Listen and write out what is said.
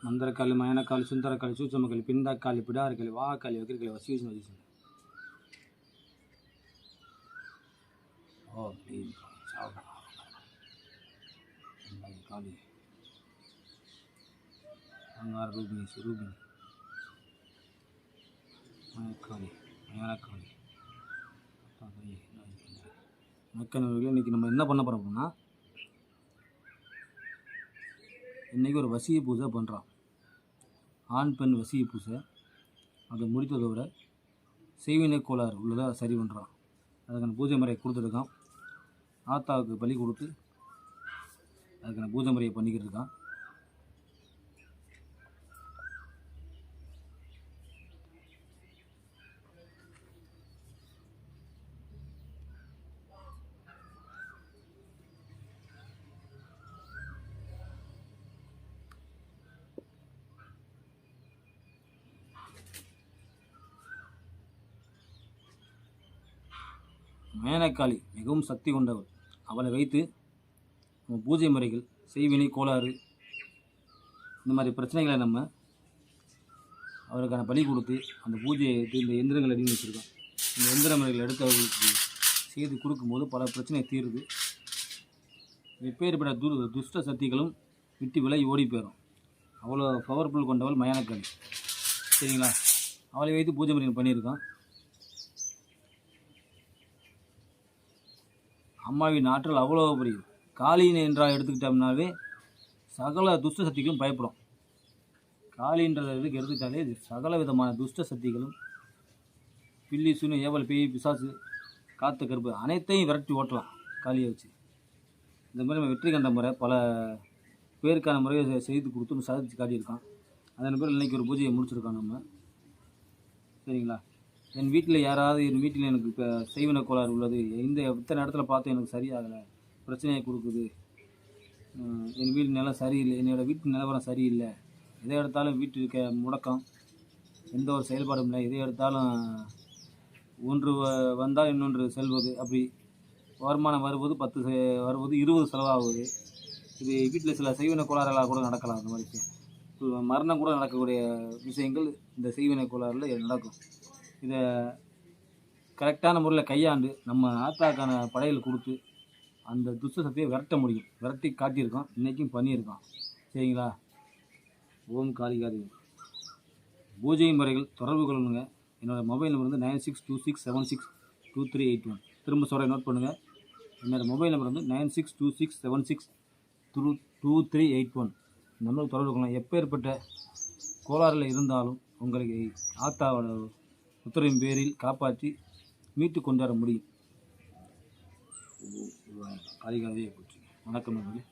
ಮಂದರಕಾಲಿ ಮಯನಕಾಲಿ ಸುಂದರಕಾಲಿ ಸೂಚಮಕಾಲಿ ಪಿಂಡಕಾಲಿ ಪಿಡಾರಕಾಲಿ ವಾಕಾಲಿ ವಕ್ರಕಾಲಿ ವಸೀವಿಸಿನ ವಸೀವಿಸಿನ ಓ clean ಕಾಲಿ ಅಂಗಾರ ರೂಬಿನಿ ಸುರೂಬಿನಿ மயக்காளி மயனக்காளி மக்களவர்களே, இன்றைக்கி நம்ம என்ன பண்ண போகிறோம் அப்படின்னா, இன்றைக்கி ஒரு வசிய பூஜை பண்ணுறோம். ஆண் பெண் வசிய பூஜை. அதை முடித்ததோட செய்வினை கோளாறு உள்ளதை சரி பண்ணுறோம். அதுக்கான பூஜை முறையை கொடுத்துருக்கான். ஆத்தாவுக்கு பலி கொடுத்து அதுக்கான பூஜை முறையை பண்ணிக்கிட்டு இருக்கான். மேனக்காளி மிகவும் சக்தி கொண்டவர். அவளை வைத்து நம்ம பூஜை முறைகள், செய்வினை கோளாறு, இந்த மாதிரி பிரச்சனைகளை நம்ம அவருக்கான பலி கொடுத்து அந்த பூஜையை எடுத்து இந்த எந்திரங்கள் அடின்னு வச்சுருக்கோம். இந்த எந்திர முறைகள் எடுத்து அவர்களுக்கு செய்து கொடுக்கும்போது பல பிரச்சனை தீருது. எப்பேற்பட்ட துஷ்ட சக்திகளும் விட்டு விலகி ஓடி போயிடும். அவ்வளோ பவர்ஃபுல் கொண்டவள் மயானக்காளி. சரிங்களா? அவளை வைத்து பூஜை முறைகள் பண்ணியிருக்கோம். அம்மாவின் ஆற்றல் அவ்வளோ புரியும். காளின்னு என்றால் எடுத்துக்கிட்டோம்னாவே சகல துஷ்ட சக்திகளும் பயப்படும். காளின்றதை இதுக்கு எடுத்துக்கிட்டாலே சகல விதமான துஷ்ட சக்திகளும், பில்லி சூனி ஏவல் பேய் பிசாசு காத்து கருப்பு அனைத்தையும் விரட்டி ஓட்டலாம் காளியை வச்சு. இந்த மாதிரி நம்ம வெற்றி கண்ட முறை பல பேருக்கான முறையை செய்து கொடுத்து சாதிச்சு காட்டியிருக்கான். அதன் பேர் இன்றைக்கி ஒரு பூஜையை முடிச்சிருக்கோம் நம்ம. சரிங்களா? என் வீட்டில் எனக்கு இப்போ செய்வினை கோளாறு உள்ளது, இத்தனை இடத்துல பார்த்து எனக்கு சரியாகலை, பிரச்சனையை கொடுக்குது, என் வீட்டு நிலம் சரியில்லை, என்னோடய வீட்டு நிலவரம் சரியில்லை, எதை எடுத்தாலும் வீட்டு இருக்க முடக்கம், எந்த ஒரு செயல்பாடும் இல்லை, எதை எடுத்தாலும் ஒன்று வந்தால் இன்னொன்று செல்வது, அப்படி வருமானம் வருவது 10 வருவது 20 செலவாகுது. இது வீட்டில் சில செய்வினை கோளாறுகளாக கூட நடக்கலாம். அந்த மாதிரி மரணம் கூட நடக்கக்கூடிய விஷயங்கள் இந்த செய்வினை கோளாறில் நடக்கும். இதை கரெக்டான முறையில் கையாண்டு நம்ம ஆத்தாக்கான படையல் கொடுத்து அந்த துஷ்ட சக்தியை விரட்ட முடியும். விரட்டி காட்டியிருக்கோம், இன்றைக்கும் பண்ணியிருக்கோம். சரிங்களா? ஓம் காளிகாரி. பூஜை முறைகள் தொடர்பு கொள்ளுங்க. என்னோடய மொபைல் நம்பர் வந்து 9626762381. திரும்ப சொல்கிறேன், நோட் பண்ணுங்கள். என்னோடய மொபைல் நம்பர் வந்து 9626762381. இந்த நம்பருக்கு தொடர்பு கொள்ளலாம். எப்பேற்பட்ட கோளாறில் இருந்தாலும் உங்களுக்கு ஆத்தாவோட உத்தரவின் பேரில் காப்பாற்றி மீட்டு கொண்டு வர முடியும். காளிகாரியை போற்றி. வணக்கம் நண்பர்களே.